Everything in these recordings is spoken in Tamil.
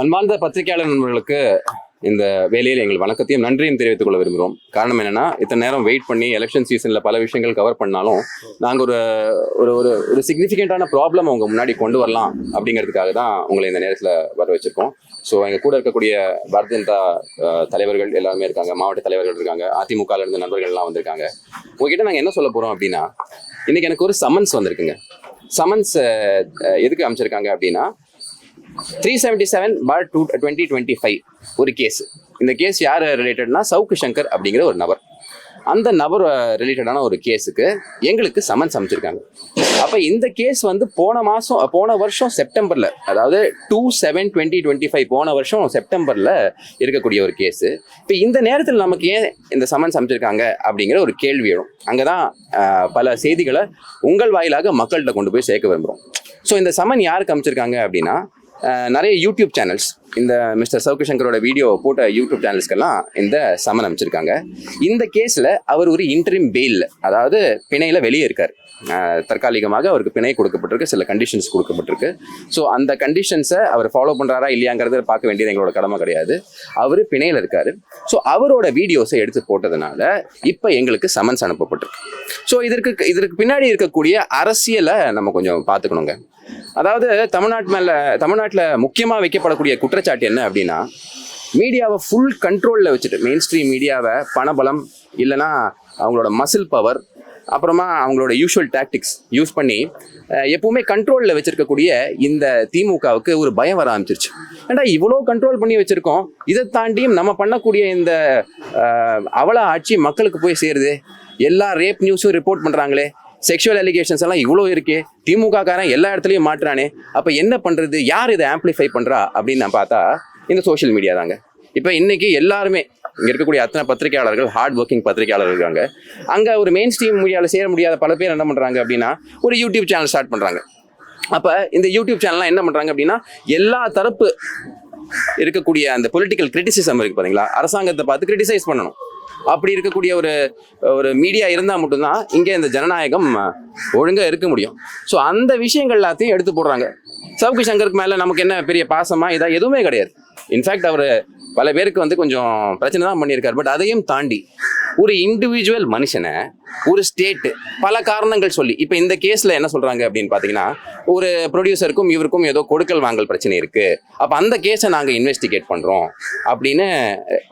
அன்பார்ந்த பத்திரிகையாளர் நண்பர்களுக்கு இந்த வேலையில் எங்கள் வணக்கத்தையும் நன்றியும் தெரிவித்துக் கொள்ள விரும்புகிறோம். காரணம் என்னன்னா, இத்தனை நேரம் வெயிட் பண்ணி எலெக்ஷன் சீசன்ல பல விஷயங்கள் கவர் பண்ணாலும் நாங்கள் ஒரு சிக்னிஃபிகண்டான ப்ராப்ளம் அவங்க முன்னாடி கொண்டு வரலாம் அப்படிங்கிறதுக்காக தான் உங்களை இந்த நேரத்தில் வர வச்சிருக்கோம். ஸோ எங்கள் கூட இருக்கக்கூடிய பாரதிய ஜனதா தலைவர்கள் எல்லாருமே இருக்காங்க, மாவட்ட தலைவர்கள் இருக்காங்க, அதிமுகவில் இருந்த நண்பர்கள்லாம் வந்திருக்காங்க. உங்ககிட்ட நாங்கள் என்ன சொல்ல போகிறோம் அப்படின்னா, இன்னைக்கு எனக்கு ஒரு சம்மன்ஸ் வந்திருக்குங்க. சம்மன்ஸ் எதுக்கு அமைச்சிருக்காங்க அப்படின்னா, 377/2025 ஒரு கேஸ். இந்த கேஸ் யார் ரிலேட்டட்னா, சவுக்கு சங்கர் அப்படிங்கிற ஒரு நபர். அந்த நபர் ரிலேட்டடான ஒரு கேஸுக்கு எங்களுக்கு சம்மன்ஸ் அமைச்சிருக்காங்க. அப்போ இந்த கேஸ் வந்து போன வருஷம் செப்டம்பரில், அதாவது 2/7/2025 போன வருஷம் செப்டம்பரில் இருக்கக்கூடிய ஒரு கேஸு. இப்போ இந்த நேரத்தில் நமக்கு ஏன் இந்த சம்மன்ஸ் அமைச்சிருக்காங்க அப்படிங்கிற ஒரு கேள்வி எழும். அங்கே தான் பல செய்திகளை உங்கள் வாயிலாக மக்கள்கிட்ட கொண்டு போய் சேர்க்க விரும்புகிறோம். ஸோ இந்த சம்மன் யாருக்கு அமைச்சிருக்காங்க அப்படின்னா, நிறைய யூடியூப் சேனல்ஸ், இந்த மிஸ்டர் சவுக்கு சங்கரோட வீடியோ போட்ட யூடியூப் சேனல்ஸ்க்கெல்லாம் இந்த சம்மன் அமைச்சிருக்காங்க. இந்த கேஸில் அவர் ஒரு இன்டரிம் பெயில், அதாவது பிணையில் வெளியே இருக்கார். தற்காலிகமாக அவருக்கு பிணை கொடுக்கப்பட்டிருக்கு, சில கண்டிஷன்ஸ் கொடுக்கப்பட்டிருக்கு. ஸோ அந்த கண்டிஷன்ஸை அவர் ஃபாலோ பண்ணுறாரா இல்லையாங்கிறத பார்க்க வேண்டியது எங்களோட கடமை கிடையாது. அவர் பிணையில் இருக்கார். ஸோ அவரோட வீடியோஸை எடுத்து போட்டதுனால இப்போ எங்களுக்கு சம்மன்ஸ் அனுப்பப்பட்டிருக்கு. ஸோ இதற்கு பின்னாடி இருக்கக்கூடிய அரசியலை நம்ம கொஞ்சம் பார்த்துக்கணுங்க. அதாவது தமிழ்நாட்டில் முக்கியமாக வைக்கப்படக்கூடிய குற்றச்சாட்டு என்ன அப்படின்னா, மீடியாவை ஃபுல் கண்ட்ரோலில் வச்சுட்டு, மெயின் ஸ்ட்ரீம் மீடியாவை பணபலம் இல்லைன்னா அவங்களோட மசில் பவர், அப்புறமா அவங்களோட யூஷுவல் டாக்டிக்ஸ் யூஸ் பண்ணி எப்பவுமே கண்ட்ரோலில் வச்சிருக்கக்கூடிய இந்த திமுகவுக்கு ஒரு பயம் வர ஆரம்பிச்சிருச்சு. ஏன்டா இவ்வளோ கண்ட்ரோல் பண்ணி வச்சிருக்கோம், இதை தாண்டியும் நம்ம பண்ணக்கூடிய இந்த அவல ஆட்சி மக்களுக்கு போய் சேருது, எல்லா ரேப் நியூஸும் ரிப்போர்ட் பண்ணுறாங்களே, செக்ஷுவல் அலிகேஷன்ஸ் எல்லாம் இவ்வளோ இருக்கே, திமுக காரன் எல்லா இடத்துலையும் மாட்டுறானே, அப்போ என்ன பண்ணுறது, யார் இதை ஆம்பிளிஃபை பண்ணுறா அப்படின்னு நான் பார்த்தா இந்த சோஷியல் மீடியா தாங்க. இப்போ இன்னைக்கு எல்லாருமே இங்கே இருக்கக்கூடிய அத்தனை பத்திரிகையாளர்கள், ஹார்ட் ஒர்க்கிங் பத்திரிகையாளர்கள் இருக்காங்க. அங்கே ஒரு மெயின் ஸ்ட்ரீம் மீடியாவில் சேர முடியாத பல பேர் என்ன பண்ணுறாங்க அப்படின்னா, ஒரு யூடியூப் சேனல் ஸ்டார்ட் பண்ணுறாங்க. அப்போ இந்த யூடியூப் சேனல்லாம் என்ன பண்ணுறாங்க அப்படின்னா, எல்லா தரப்பு இருக்கக்கூடிய அந்த பொலிட்டிக்கல் கிரிட்டிசிசம் இருக்குது பார்த்தீங்களா, அரசாங்கத்தை பார்த்து கிரிட்டிசைஸ் பண்ணணும். அப்படி இருக்கக்கூடிய ஒரு மீடியா இருந்தால் மட்டும்தான் இங்கே இந்த ஜனநாயகம் ஒழுங்காக இருக்க முடியும். ஸோ அந்த விஷயங்கள் எல்லாத்தையும் எடுத்து போடுறாங்க. சவுக்கு சங்கருக்கு மேலே நமக்கு என்ன பெரிய பாசமா இதா எதுவுமே கிடையாது. இன்ஃபேக்ட் அவர் பல பேருக்கு வந்து கொஞ்சம் பிரச்சனை தான் பண்ணியிருக்காரு. பட் அதையும் தாண்டி ஒரு இண்டிவிஜுவல் மனுஷனை ஒரு ஸ்டேட்டு பல காரணங்கள் சொல்லி, இப்போ இந்த கேஸில் என்ன சொல்கிறாங்க அப்படின்னு பார்த்தீங்கன்னா, ஒரு ப்ரொடியூசருக்கும் இவருக்கும் ஏதோ கொடுக்கல் வாங்கல் பிரச்சனை இருக்குது, அப்போ அந்த கேஸை நாங்கள் இன்வெஸ்டிகேட் பண்ணுறோம் அப்படின்னு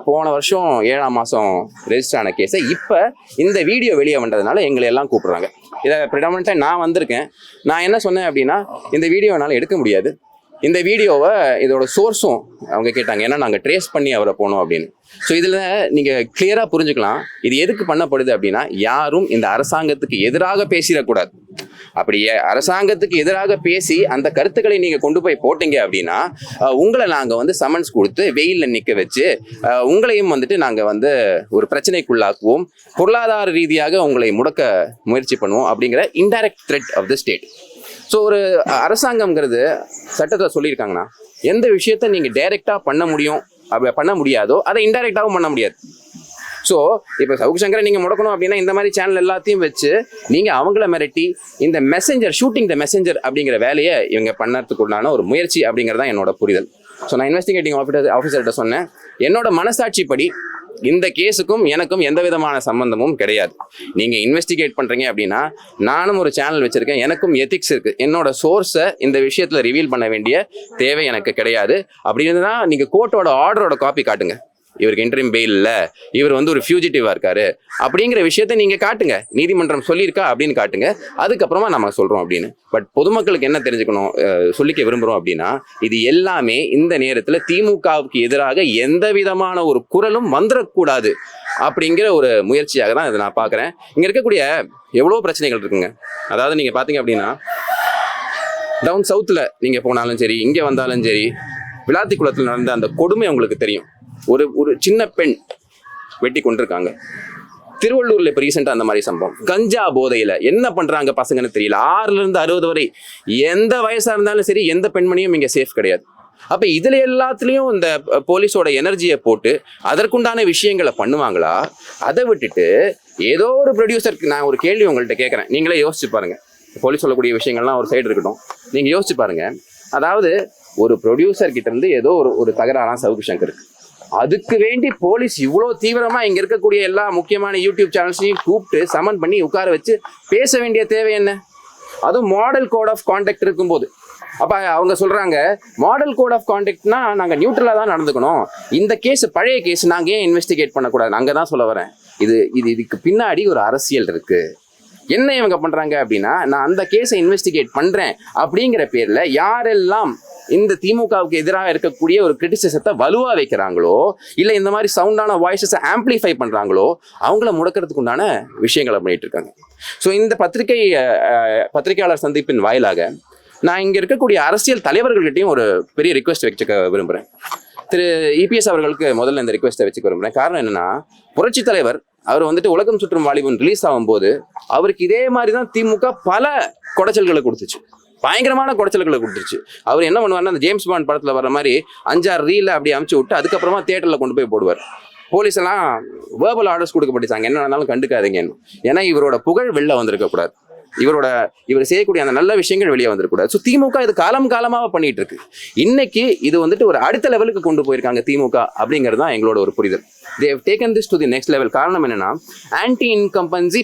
போன வருஷம் 7ஆம் மாதம் ரெஜிஸ்டர் ஆன கேஸை இப்போ இந்த வீடியோ வெளியே வந்ததுனால எங்களை எல்லாம் கூப்பிட்றாங்க. இதை ப்ரிடாமினெண்ட்டாக நான் வந்திருக்கேன். நான் என்ன சொன்னேன் அப்படின்னா, இந்த வீடியோ என்னால் எடுக்க முடியாது, இந்த வீடியோவை இதோட சோர்ஸும் அவங்க கேட்டாங்க, ஏன்னா நாங்கள் ட்ரேஸ் பண்ணி அவரை போனோம் அப்படின்னு. ஸோ இதில் நீங்கள் கிளியராக புரிஞ்சுக்கலாம் இது எதுக்கு பண்ணப்படுது அப்படின்னா, யாரும் இந்த அரசாங்கத்துக்கு எதிராக பேசிடக்கூடாது. அப்படியே அரசாங்கத்துக்கு எதிராக பேசி அந்த கருத்துக்களை நீங்கள் கொண்டு போய் போட்டீங்க அப்படின்னா, உங்களை நாங்கள் வந்து சம்மன்ஸ் கொடுத்து வெயிலில் நிற்க வச்சு உங்களையும் வந்துட்டு நாங்கள் வந்து ஒரு பிரச்சனைக்குள்ளாக்குவோம், பொருளாதார ரீதியாக உங்களை முடக்க முயற்சி பண்ணுவோம் அப்படிங்கிற indirect threat of the state. So ஒரு அரசாங்கம்ங்கிறது சட்டத்தில் சொல்லியிருக்காங்கன்னா, எந்த விஷயத்த நீங்கள் டைரெக்டாக பண்ண முடியாதோ அதை இன்டைரக்டாகவும் பண்ண முடியாது. ஸோ இப்போ சவுக்கு சங்கரை நீங்கள் முடக்கணும் அப்படின்னா, இந்த மாதிரி சேனல் எல்லாத்தையும் வச்சு நீங்கள் அவங்கள மிரட்டி இந்த மெசஞ்சர், ஷூட்டிங் த மெசஞ்சர் அப்படிங்கிற வேலையை இவங்க பண்ணறதுக்குள்ளான ஒரு முயற்சி அப்படிங்கிறது தான் என்னோட புரிதல். ஸோ நான் இன்வெஸ்டிகேட்டிங் ஆஃபீஸர்கிட்ட சொன்னேன், என்னோட மனசாட்சிப்படி இந்த கேஸுக்கும் எனக்கும் எந்த விதமான சம்பந்தமும் கிடையாது. நீங்கள் இன்வெஸ்டிகேட் பண்ணுறீங்க அப்படின்னா, நானும் ஒரு சேனல் வச்சுருக்கேன், எனக்கும் எத்திக்ஸ் இருக்குது, என்னோட சோர்ஸை இந்த விஷயத்தில் ரிவீல் பண்ண வேண்டிய தேவை எனக்கு கிடையாது. அப்படி இருந்ததுன்னா நீங்கள் கோர்ட்டோட ஆர்டரோட காப்பி காட்டுங்க, இவருக்கு இன்டரிம் பெயில் இல்லை, இவர் வந்து ஒரு ஃபியூஜிட்டிவாக இருக்காரு அப்படிங்கிற விஷயத்தை நீங்கள் காட்டுங்க, நீதிமன்றம் சொல்லியிருக்கா அப்படின்னு காட்டுங்க, அதுக்கப்புறமா நம்ம சொல்கிறோம் அப்படின்னு. பட் பொதுமக்களுக்கு என்ன தெரிஞ்சுக்கணும், சொல்லிக்க விரும்புகிறோம் அப்படின்னா, இது எல்லாமே இந்த நேரத்தில் திமுகவுக்கு எதிராக எந்த விதமான ஒரு குரலும் வந்துடக்கூடாது அப்படிங்கிற ஒரு முயற்சியாக தான் இதை நான் பார்க்குறேன். இங்கே இருக்கக்கூடிய எவ்வளோ பிரச்சனைகள் இருக்குங்க. அதாவது நீங்கள் பார்த்தீங்க அப்படின்னா, டவுன் சவுத்தில் நீங்கள் போனாலும் சரி, இங்கே வந்தாலும் சரி, விளாத்திக்குளத்தில் நடந்த அந்த கொடுமை உங்களுக்கு தெரியும். ஒரு சின்ன பெண் வெட்டி கொண்டிருக்காங்க. திருவள்ளூர்ல இப்போ ரீசெண்டாக அந்த மாதிரி சம்பவம். கஞ்சா போதையில் என்ன பண்ணுறாங்க பசங்கன்னு தெரியல. 6லேருந்து 60 வரை எந்த வயசாக இருந்தாலும் சரி, எந்த பெண்மணியும் இங்கே சேஃப் கிடையாது. அப்போ இதில் எல்லாத்துலேயும் இந்த போலீஸோட எனர்ஜியை போட்டு அதற்குண்டான விஷயங்களை பண்ணுவாங்களா? அதை விட்டுட்டு ஏதோ ஒரு ப்ரொடியூசருக்கு நான் ஒரு கேள்வி உங்கள்கிட்ட கேட்குறேன், நீங்களே யோசிச்சு பாருங்கள். போலீஸ் சொல்லக்கூடிய விஷயங்கள்லாம் ஒரு சைடு இருக்கட்டும், நீங்கள் யோசிச்சு பாருங்கள். அதாவது ஒரு ப்ரொடியூசர் கிட்ட இருந்து ஏதோ ஒரு தகராறாம் சவுக்கு சங்கருக்கு. அதுக்கு வேண்டி போலீஸ் இவ்வளோ தீவிரமா இங்க இருக்கக்கூடிய எல்லா முக்கியமான யூடியூப் சேனல்ஸையும் கூப்பிட்டு சமன் பண்ணி உட்கார வச்சு பேச வேண்டிய தேவை என்ன? அதுவும் மாடல் கோட் ஆஃப் கான்டக்ட் இருக்கும்போது. அப்ப அவங்க சொல்றாங்க மாடல் கோட் ஆஃப் கான்டக்ட்னா நாங்க நியூட்ரலா தான் நடந்துக்கணும், இந்த கேஸ் பழைய கேஸ் நாங்க ஏன் இன்வெஸ்டிகேட் பண்ணக்கூடாது. அங்கதான் சொல்ல வரேன், இதுக்கு பின்னாடி ஒரு அரசியல் இருக்கு. என்ன இவங்க பண்றாங்க அப்படின்னா, நான் அந்த கேஸை இன்வெஸ்டிகேட் பண்றேன் அப்படிங்கிற பேர்ல யாரெல்லாம் இந்த திமுகவுக்கு எதிராக இருக்கக்கூடிய ஒரு கிரிட்டிசிசத்தை வலுவா வைக்கிறாங்களோ, இல்ல இந்த மாதிரி சவுண்டான வாய்ஸஸை ஆம்பிளிஃபை பண்றாங்களோ, அவங்கள முடக்கிறதுக்கு உண்டான விஷயங்களை பண்ணிட்டு இருக்காங்க. ஸோ இந்த பத்திரிகையாளர் சந்திப்பின் வாயிலாக நான் இங்க இருக்கக்கூடிய அரசியல் தலைவர்கள்கிட்டையும் ஒரு பெரிய ரிக்வெஸ்ட் வச்சுக்க விரும்புறேன். திரு இபிஎஸ் அவர்களுக்கு முதல்ல இந்த ரிக்வெஸ்ட்டை வச்சுக்க விரும்புறேன். காரணம் என்னன்னா, புரட்சி தலைவர் அவர் உலகம் சுற்றும் வாலிபன் ரிலீஸ் ஆகும்போது அவருக்கு இதே மாதிரி தான் திமுக பல குடைச்சல்களை கொடுத்துச்சு, பயங்கரமான குடைச்சல்களை கொடுத்துருச்சு. அவர் என்ன பண்ணுவார்னா, அந்த ஜேம்ஸ் பாண்ட் படத்துல வர மாதிரி 5-6 ரீல அப்படி அமுச்சு விட்டு அதுக்கப்புறமா தியேட்டர்ல கொண்டு போய் போடுவார். போலீஸ் எல்லாம் வேர்பல் ஆர்டர்ஸ் கொடுக்கப்பட்டுச்சாங்க, என்ன வேணாலும் கண்டுக்காதீங்கன்னு. ஏன்னா இவரோட புகழ் வெளில வந்திருக்க கூடாது, இவர் செய்யக்கூடிய அந்த நல்ல விஷயங்கள் வெளியே வந்துடக்கூடாது. ஸோ திமுக இது காலமாக பண்ணிட்டு இருக்கு. இன்னைக்கு இது ஒரு அடுத்த லெவலுக்கு கொண்டு போயிருக்காங்க திமுக அப்படிங்கிறது தான் எங்களோட ஒரு புரிதல். They have taken this to the next level. காரணம் என்னன்னா, ஆன்டி இன்கம்பன்சி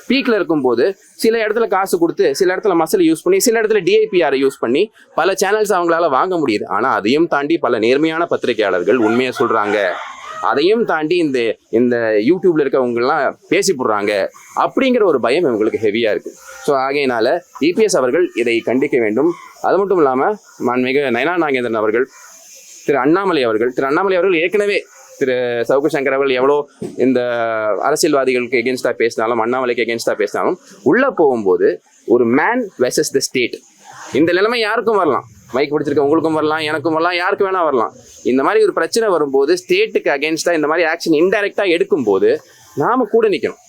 பீக்ல இருக்கும்போது சில இடத்துல காசு கொடுத்து, சில இடத்துல மசில் யூஸ் பண்ணி, சில இடத்துல டிஐபிஆரை யூஸ் பண்ணி பல சேனல்ஸ் அவங்களால வாங்க முடியுது. ஆனா அதையும் தாண்டி பல நேர்மையான பத்திரிகையாளர்கள் உண்மையை சொல்றாங்க, அதையும் தாண்டி இந்த யூடியூப்ல இருக்கவங்கலாம் பேசி போடுறாங்க அப்படிங்கிற ஒரு பயம் இவங்களுக்கு ஹெவியா இருக்கு. ஸோ ஆகையினால இபிஎஸ் அவர்கள் இதை கண்டிக்க வேண்டும். அது மட்டும் இல்லாம மாண்புமிகு நயனா நாகேந்திரன் அவர்கள், திரு அண்ணாமலை அவர்கள் ஏற்கனவே திரு சவுக்கு சங்கர் அவர்கள் எவ்வளோ இந்த அரசியல்வாதிகளுக்கு எகென்ஸ்டா பேசினாலும், அண்ணாமலைக்கு எகென்ஸ்டா பேசினாலும், உள்ள போகும்போது ஒரு மேன் வெர்சஸ் த ஸ்டேட், இந்த நிலைமை யாருக்கும் வரலாம். மைக் பிடிச்சிருக்க உங்களுக்கும் வரலாம், எனக்கும் வரலாம், யாருக்கு வேணா வரலாம். இந்த மாதிரி ஒரு பிரச்சனை வரும்போது ஸ்டேட்டுக்கு அகேன்ஸ்டா இந்த மாதிரி ஆக்ஷன் இன்டைரக்டா எடுக்கும்போது நாம கூட நிற்கணும்.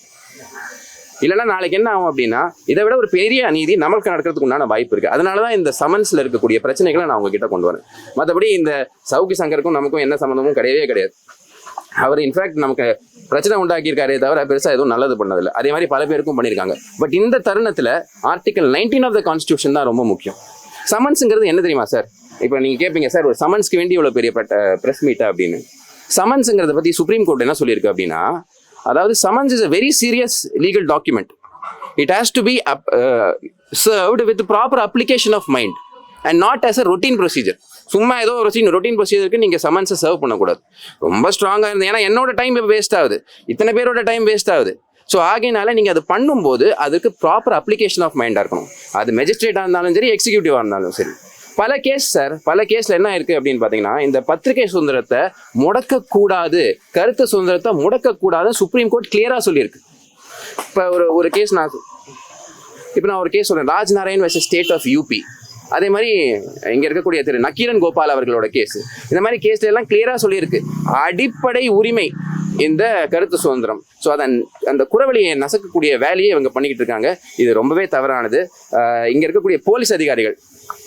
இல்லைன்னா நாளைக்கு என்ன ஆகும் அப்படின்னா, இதை விட ஒரு பெரிய அநீதி நமக்கு நடக்கிறதுக்கு உண்டான வாய்ப்பு இருக்கு. அதனாலதான் இந்த சமன்ஸ்ல இருக்கக்கூடிய பிரச்சனைகளை நான் உங்ககிட்ட கொண்டு வரேன். மற்றபடி இந்த சவுக்கு சங்கருக்கும் நமக்கும் என்ன சம்மந்தமும் கிடையாது. அவர் இன்ஃபேக்ட் நமக்கு பிரச்சனை உண்டாக்கியிருக்காரே தவிர பெருசா எதுவும் நல்லது பண்ணதில்லை. அதே மாதிரி பல பேருக்கும் பண்ணியிருக்காங்க. பட் இந்த தருணத்துல ஆர்டிகல் 19 ஆஃப் த கான்ஸ்டியூஷன் தான் ரொம்ப முக்கியம். சமன்ஸுங்கிறது என்ன தெரியுமா சார்? இப்போ நீங்க கேட்பீங்க, சார் ஒரு சமன்ஸ்க்கு வேண்டி இவ்வளவு பெரிய பிரஸ் மீட்டா அப்படின்னு. சமன்ஸுங்கிறத பத்தி சுப்ரீம் கோர்ட் என்ன சொல்லியிருக்கு அப்படின்னா, அதாவது summons is a very serious legal document. It has to be served with proper application of mind and not as a routine procedure. சும்மா ஏதோ ஒரு ரொட்டீன் ப்ரொசீஜருக்கு நீங்கள் சமன்ஸை சர்வ் பண்ணக்கூடாது. ரொம்ப ஸ்ட்ராங்காக இருந்தது. ஏன்னா என்னோட டைம் இப்போ வேஸ்ட் ஆகுது, இத்தனை பேரோட டைம் வேஸ்ட் ஆகுது. ஸோ ஆகையினால நீங்கள் அது பண்ணும்போது அதுக்கு ப்ராப்பர் அப்ளிகேஷன் ஆஃப் மைண்டாக இருக்கணும். அது மெஜிஸ்ட்ரேட்டாக இருந்தாலும் சரி, எக்ஸிக்யூட்டிவாக இருந்தாலும் சரி. பல கேஸ்ல என்ன இருக்கு அப்படின்னு பார்த்தீங்கன்னா, இந்த பத்திரிகை சுதந்திரத்தை முடக்கக்கூடாது, கருத்து சுதந்திரத்தை முடக்கக்கூடாதுன்னு சுப்ரீம் கோர்ட் கிளியராக சொல்லியிருக்கு. இப்போ ஒரு கேஸ் நான் ஒரு கேஸ் சொல்றேன், Raj Narayan versus state of UP. அதே மாதிரி இங்க இருக்கக்கூடிய திரு நக்கீரன் கோபால் அவர்களோட கேஸ். இந்த மாதிரி கேஸ்ல எல்லாம் கிளியரா சொல்லியிருக்கு, அடிப்படை உரிமை இந்த கருத்து சுதந்திரம். ஸோ அந்த குறவழியை நசக்கக்கூடிய வேலையை இவங்க பண்ணிக்கிட்டு இருக்காங்க. இது ரொம்பவே தவறானது. இங்க இருக்கக்கூடிய போலீஸ் அதிகாரிகள்,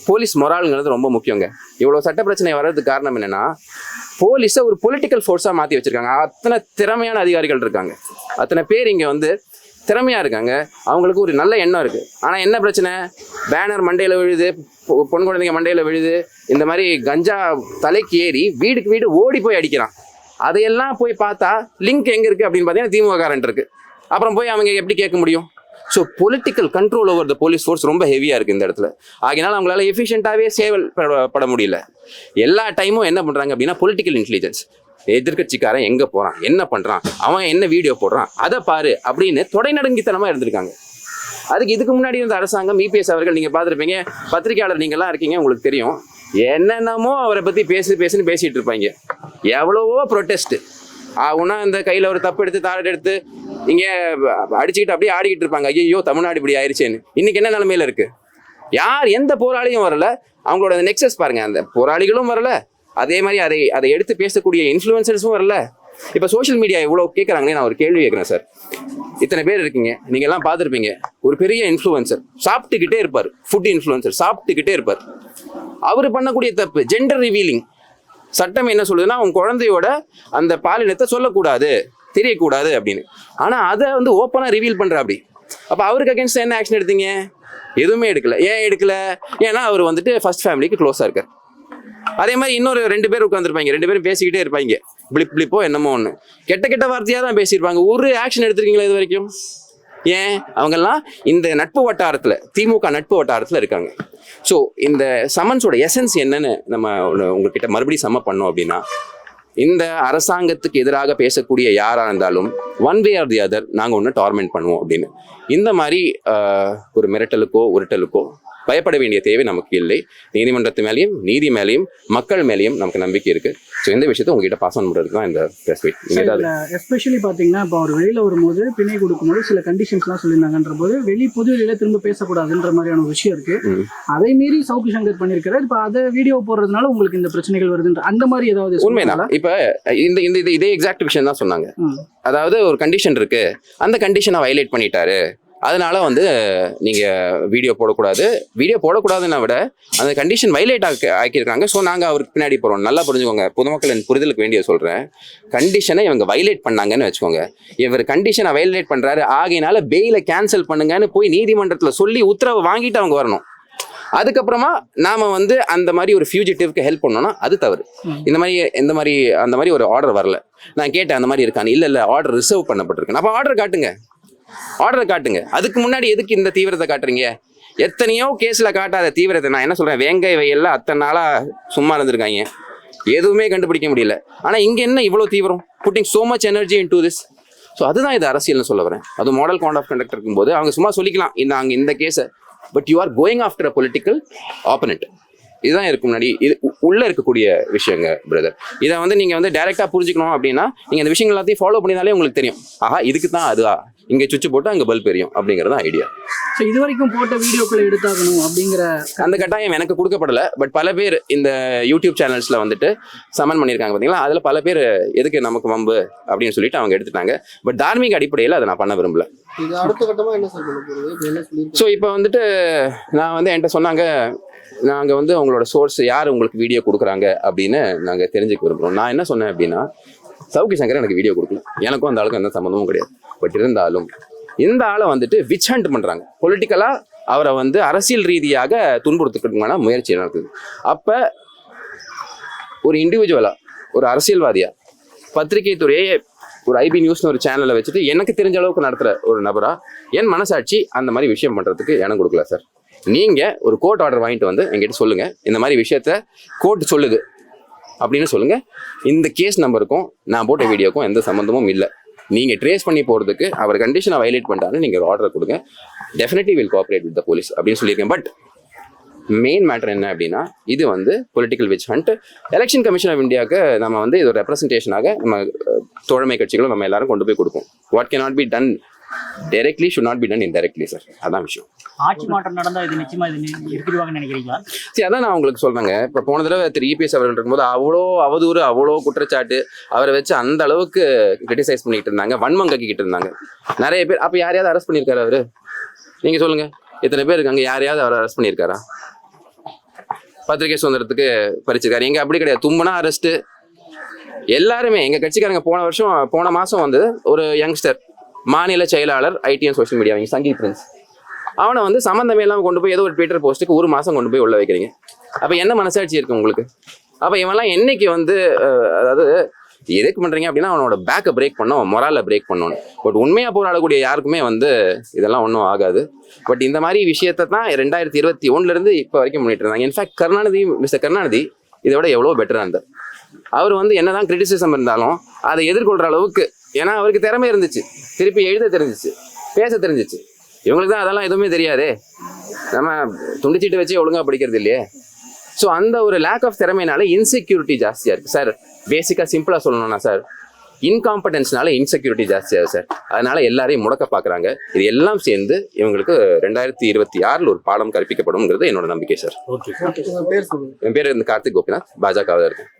போலீஸ் மொராலுங்கிறது ரொம்ப முக்கியங்க. இவ்வளவு சட்ட பிரச்சனை வர்றதுக்கு காரணம் என்னன்னா, போலீஸை ஒரு பொலிட்டிக்கல் ஃபோர்ஸா மாத்தி வச்சிருக்காங்க. அத்தனை திறமையான அதிகாரிகள் இருக்காங்க, அத்தனை பேர் இங்க திறமையா இருக்காங்க, அவங்களுக்கு ஒரு நல்ல எண்ணம் இருக்கு. ஆனா என்ன பிரச்சனை, பேனர் மண்டையில விழுது, பொன் குழந்தைங்க மண்டையில விழுது, இந்த மாதிரி கஞ்சா தலைக்கு ஏறி வீடுக்கு வீடு ஓடி போய் அடிக்கிறான். அதையெல்லாம் போய் பார்த்தா லிங்க் எங்க இருக்கு அப்படின்னு பார்த்தீங்கன்னா திமுக காரண்ட் இருக்கு. அப்புறம் போய் அவங்க எப்படி கேட்க முடியும்? So political control over the police force ரொம்ப ஹெவியா இருக்கு இந்த இடத்துல. ஆகினால அவங்களால எஃபிஷியன்டாவே செயல்பட முடியல. எல்லா டைமும் என்ன பண்றாங்க அப்படின்னா, பொலிட்டிக்கல் இன்டெலிஜென்ஸ், எதிர்கட்சிக்காரன் எங்க போறான், என்ன பண்றான், அவன் என்ன வீடியோ போடுறான், அதை பாரு அப்படின்னு தொடைநடுங்கித்தனமா இருந்திருக்காங்க. இதுக்கு முன்னாடி இருந்த அரசாங்கம், இபிஎஸ் அவர்கள் நீங்க பார்த்துருப்பீங்க, பத்திரிகையாளர் நீங்க எல்லாம் இருக்கீங்க, உங்களுக்கு தெரியும், என்னென்னமோ அவரை பத்தி பேசுன்னு பேசிட்டு இருப்பாங்க. எவ்வளவோ ப்ரொட்டஸ்ட் ஆகுனா, இந்த கையில ஒரு தப்பு எடுத்து தாரட் எடுத்து இங்க அடிச்சுக்கிட்டு அப்படியே ஆடிக்கிட்டு இருப்பாங்க. ஐயோ தமிழ்நாடு இப்படி ஆயிடுச்சேன்னு. இன்னைக்கு என்ன நிலைமையில இருக்கு? எந்த போராளியும் வரல. அவங்களோட நெக்ஸஸ் பாருங்க, அந்த போராளிகளும் வரல, அதே மாதிரி அதை எடுத்து பேசக்கூடிய இன்ஃப்ளூயன்சர்ஸும் வரல. இப்ப சோஷியல் மீடியா இவ்வளவு கேட்கறாங்களே, நான் ஒரு கேள்வி கேட்கிறேன் சார். இத்தனை பேர் இருக்கீங்க, நீங்க எல்லாம் பார்த்துருப்பீங்க, ஒரு பெரிய இன்ஃப்ளூயன்சர் சாப்பிட்டுக்கிட்டே இருப்பார், ஃபுட் இன்ஃப்ளூயன்சர் சாப்பிட்டுக்கிட்டே இருப்பார். அவரு பண்ணக்கூடிய தப்பு ஜெண்டர் ரிவீலிங். சட்டம் என்ன சொல்லுதுன்னா, உங்க குழந்தையோட அந்த பாலினத்தை சொல்லக்கூடாது, தெரியக்கூடாது அப்படின்னு. ஆனா அதை ஓப்பனா ரிவீல் பண்ற அப்படி. அப்ப அவருக்கு அகேன்ஸ்ட் என்ன ஆக்ஷன் எடுத்தீங்க? எதுவுமே எடுக்கல. ஏன் எடுக்கல? ஏன்னா அவர் வந்துட்டு ஃபர்ஸ்ட் ஃபேமிலிக்கு க்ளோஸாக இருக்கார். அதே மாதிரி இன்னொரு 2 பேர் உட்காந்துருப்பாங்க, 2 பேரும் பேசிக்கிட்டே இருப்பாங்க, பிளிப்போ என்னமோ ஒன்று, கெட்ட வார்த்தையாக தான் பேசியிருப்பாங்க. ஒரு ஆக்ஷன் எடுத்திருக்கீங்களா இது வரைக்கும்? ஏன்? அவங்கெல்லாம் இந்த நட்பு வட்டாரத்தில், திமுக நட்பு வட்டாரத்தில் இருக்காங்க. ஸோ இந்த சமன்ஸோட எசன்ஸ் என்னன்னு நம்ம உங்ககிட்ட மறுபடியும் சம்ம பண்ணோம் அப்படின்னா, இந்த அரசாங்கத்துக்கு எதிராக பேசக்கூடிய யாராக இருந்தாலும் one way or the other நாங்கள் ஒன்று டார்மெண்ட் பண்ணுவோம் அப்படின்னு. இந்த மாதிரி ஒரு மிரட்டலுக்கோ உருட்டலுக்கோ பயப்பட வேண்டிய தேவை நமக்கு இல்லை. நீதிமன்றத்து மேலேயும் நீதி மேலேயும் மக்கள் மேலேயும் நமக்கு நம்பிக்கை இருக்கு. ஸோ இந்த விஷயத்தை உங்ககிட்ட பாஸ் ஆன் பண்ணுறதுக்கு தான் இந்த ப்ரெஸ் மீட். எஸ்பெஷலி பார்த்தீங்கன்னா, இப்போ அவர் வெளியில் வரும்போது பிணை கொடுக்கும்போது சில கண்டிஷன்ஸ்லாம் சொல்லியிருந்தாங்கன்ற போது பொது வெளியில திரும்ப பேசக்கூடாதுன்ற மாதிரியான ஒரு விஷயம் இருக்கு. அதை மீறி சவுக்கு சங்கர் பண்ணியிருக்கிறார். இப்போ அதை வீடியோ போடுறதுனால உங்களுக்கு இந்த பிரச்சனைகள் வருதுன்ற அந்த மாதிரி ஏதாவது உண்மைதான். இப்போ இதே எக்ஸாக்ட் விஷயம் தான் சொன்னாங்க. அதாவது ஒரு கண்டிஷன் இருக்கு, அந்த கண்டிஷனை வயலேட் பண்ணிட்டாரு, அதனால வந்து நீங்கள் வீடியோ போடக்கூடாதுன்னா விட அந்த கண்டிஷன் வைலேட் ஆக்கியிருக்காங்க. ஸோ நாங்கள் அவருக்கு பின்னாடி போகிறோம். நல்லா புரிஞ்சுக்கோங்க, பொதுமக்களின் புரிதலுக்கு வேண்டிய சொல்கிறேன். கண்டிஷனை இவங்க வைலேட் பண்ணாங்கன்னு வச்சுக்கோங்க. இவர் கண்டிஷனை வைலேட் பண்ணுறாரு, ஆகையினால பெயிலை கேன்சல் பண்ணுங்கன்னு போய் நீதிமன்றத்தில் சொல்லி உத்தரவு வாங்கிட்டு அவங்க வரணும். அதுக்கப்புறமா நாம வந்து அந்த மாதிரி ஒரு ஃபியூஜிட்டிவ்க்கு ஹெல்ப் பண்ணோம்னா அது தவறு. அந்த மாதிரி ஒரு ஆர்டர் வரல. நான் கேட்டேன் அந்த மாதிரி இருக்கான்னு. இல்லை ஆர்டர் ரிசர்வ் பண்ணப்பட்டிருக்கேன். அப்போ ஆர்டர் காட்டுங்க. அதுக்கு முன்னாடி எதுக்கு இந்த தீவிரத்தை காட்டுறீங்க? எத்தனையோ கேஸ்ல காட்டாத தீவிரத்தை நான் என்ன சொல்றேன், வேங்கை வயல்ல அத்தனை நாளா சும்மா இருந்திருக்காங்க, எதுவுமே கண்டுபிடிக்க முடியல. ஆனா இங்க என்ன இவ்வளவு தீவிரம், pudding so much energy into this. So அதுதான் இது அரசியல்னு சொல்ல வரேன். அது மாடல் காண்ட் ஆஃப் கண்டக்ட் இருக்கும்போது அவங்க சும்மா சொல்லிக்கலாம் நாங்கள் இந்த கேஸை, but you are going after a political opponent. இதுதான் இருக்கு முன்னாடி இது உள்ள இருக்கக்கூடிய விஷயங்க பிரதர். இதை வந்து நீங்க வந்து டைரக்டா புரிஞ்சுக்கணும் அப்படின்னா நீங்க இந்த விஷயங்கள் எல்லாத்தையும் ஃபாலோ பண்ணினாலே உங்களுக்கு தெரியும். ஆஹா, இதுக்கு தான் அதுவா, இங்க சுவிட்ச் போட்டு அங்க பல்ப் எரியும் அப்படிங்கிறது ஐடியா. ஸோ இது வரைக்கும் போட்ட வீடியோக்களை எடுத்தாகணும் அப்படிங்கிற அந்த கட்டாயம் எனக்கு கொடுக்கப்படலை. பட் பல பேர் இந்த யூடியூப் சேனல்ஸ்ல வந்துட்டு சமன் பண்ணியிருக்காங்க பார்த்தீங்களா, அதில் பல பேர் எதுக்கு நமக்கு வம்பு அப்படின்னு சொல்லிட்டு அவங்க எடுத்துட்டாங்க. பட் தார்மீக அடிப்படையில் அதை நான் பண்ண விரும்பல. ஸோ இப்போ வந்துட்டு நான் வந்து என்கிட்ட சொன்னாங்க, நாங்கள் வந்து உங்களோட சோர்ஸ் யார் உங்களுக்கு வீடியோ கொடுக்குறாங்க அப்படின்னு நாங்கள் தெரிஞ்சுக்க விரும்புகிறோம். நான் என்ன சொன்னேன் அப்படின்னா, சவுக்கு சங்கர் எனக்கு வீடியோ கொடுக்கல, எனக்கும் அந்த ஆளுக்கும் எந்த சம்மந்தமும் கிடையாது. பட் இருந்தாலும் இந்த ஆளை வந்துட்டு விச் ஹண்ட் பண்ணுறாங்க, பொலிட்டிக்கலாக அவரை வந்து அரசியல் ரீதியாக துன்புறுத்துக்கிறதுக்கான முயற்சி நடக்குது. அப்போ ஒரு இண்டிவிஜுவலாக, ஒரு அரசியல்வாதியாக, பத்திரிகை துறையை ஒரு ஐபி நியூஸ்னு ஒரு சேனலை வச்சுட்டு எனக்கு தெரிஞ்ச அளவுக்கு நடத்துகிற ஒரு நபராக என் மனசாட்சி அந்த மாதிரி விஷயம் பண்ணுறதுக்கு இடம் கொடுக்கல சார். நீங்கள் ஒரு கோர்ட் ஆர்டர் வாங்கிட்டு வந்து எங்கிட்ட சொல்லுங்கள், இந்த மாதிரி விஷயத்த கோர்ட் சொல்லுது அப்படின்னு சொல்லுங்கள். இந்த கேஸ் நம்பருக்கும் நான் போட்ட வீடியோக்கும் எந்த சம்மந்தமும் இல்லை. நீங்கள் ட்ரேஸ் பண்ணி போகிறதுக்கு அவர் கண்டிஷனை வயலேட் பண்ணிட்டாருன்னு நீங்கள் ஒரு ஆர்டர் கொடுங்க. Definitely will cooperate with the police அப்படின்னு சொல்லியிருக்கேன். பட் மெயின் மேட்டர் என்ன அப்படின்னா, இது வந்து political witch hunt. Election commission of இந்தியாவுக்கு நம்ம வந்து இது ஒரு ரெப்ரஸன்டேஷனாக நம்ம தோழமை கட்சிகளும் நம்ம எல்லாரும் கொண்டு போய் கொடுப்போம். What can not be done directly should not be done indirectly sir. அதான் விஷயம். ஆட்சி மாற்றம் நடந்தால் இது நிச்சயமா இது நிறுத்திடுவாங்கன்னு நினைக்கிறீங்களா? சரி, அதான் நான் உங்களுக்கு சொல்றேங்க. இப்போ போன தடவை திரு இபிஎஸ் அவர்கள் இருக்கும்போது அவ்வளோ அவதூறு, அவ்வளோ குற்றச்சாட்டு, அவரை வச்சு அந்த அளவுக்கு கிரிட்டிசைஸ் பண்ணிக்கிட்டு இருந்தாங்க, வன்மம் கக்கிக்கிட்டு இருந்தாங்க நிறைய பேர். அப்போ யாரையாவது அரெஸ்ட் பண்ணியிருக்காரு அவரு? நீங்க சொல்லுங்க, எத்தனை பேர் இருக்காங்க, யாரையாவது அவர் அரெஸ்ட் பண்ணியிருக்காரா? பத்திரிகை சுதந்திரத்துக்கு பறிச்சிருக்காரு. எங்க அப்படி கிடையாது, தும்புனா அரெஸ்ட். எல்லாருமே எங்க கட்சிக்காரங்க போன மாசம் வந்து ஒரு யங்ஸ்டர் மாநில செயலாளர் IT and social media Sangeeth Prince, அவனை வந்து சம்மந்தமே இல்லாமல் கொண்டு போய் ஏதோ ஒரு ட்விட்டர் போஸ்ட்டுக்கு 1 மாதம் கொண்டு போய் உள்ள வைக்கிறீங்க. அப்போ என்ன மனசாட்சி இருக்கு உங்களுக்கு? அப்போ இவன்லாம் என்னைக்கு வந்து அதாவது எதுக்கு பண்ணுறீங்க அப்படின்னா அவனோட பேக்கை பிரேக் பண்ணோம், மொராலை பிரேக் பண்ணணும். பட் உண்மையாக போராடக்கூடிய யாருக்குமே வந்து இதெல்லாம் ஒன்றும் ஆகாது. பட் இந்த மாதிரி விஷயத்தை தான் 2021 இப்போ வரைக்கும் பண்ணிட்டு இருந்தாங்க. இன்ஃபேக்ட் மிஸ்டர் கருணாநிதி இதை விட எவ்வளோ பெட்டராக இருந்தார். அவர் வந்து என்னதான் கிரிட்டிசிசம் இருந்தாலும் அதை எதிர்கொள்கிற அளவுக்கு, ஏன்னா அவருக்கு திறமை இருந்துச்சு, திருப்பி எழுத தெரிஞ்சிச்சு, பேச தெரிஞ்சிச்சு. இவங்களுக்கு தான் அதெல்லாம் எதுவுமே தெரியாதே, நம்ம துண்டிச்சிட்டு வச்சு ஒழுங்காக படிக்கிறது இல்லையே. ஸோ அந்த ஒரு லேக் ஆஃப் திறமையினால இன்செக்யூரிட்டி ஜாஸ்தியாக இருக்குது சார். பேசிக்காக சிம்பிளாக சொல்லணும்னா சார், இன்காம்படன்ஸ்னால இன்செக்யூரிட்டி ஜாஸ்தியாகுது சார். அதனால எல்லாரையும் முடக்க பார்க்குறாங்க. இது எல்லாம் சேர்ந்து இவங்களுக்கு 2026 ஒரு பாடம் கற்பிக்கப்படும்ங்கிறது என்னோட நம்பிக்கை சார். ஓகே, என் பேர் கார்த்திக் கோபிநாத், பாஜகவில் இருக்கேன்.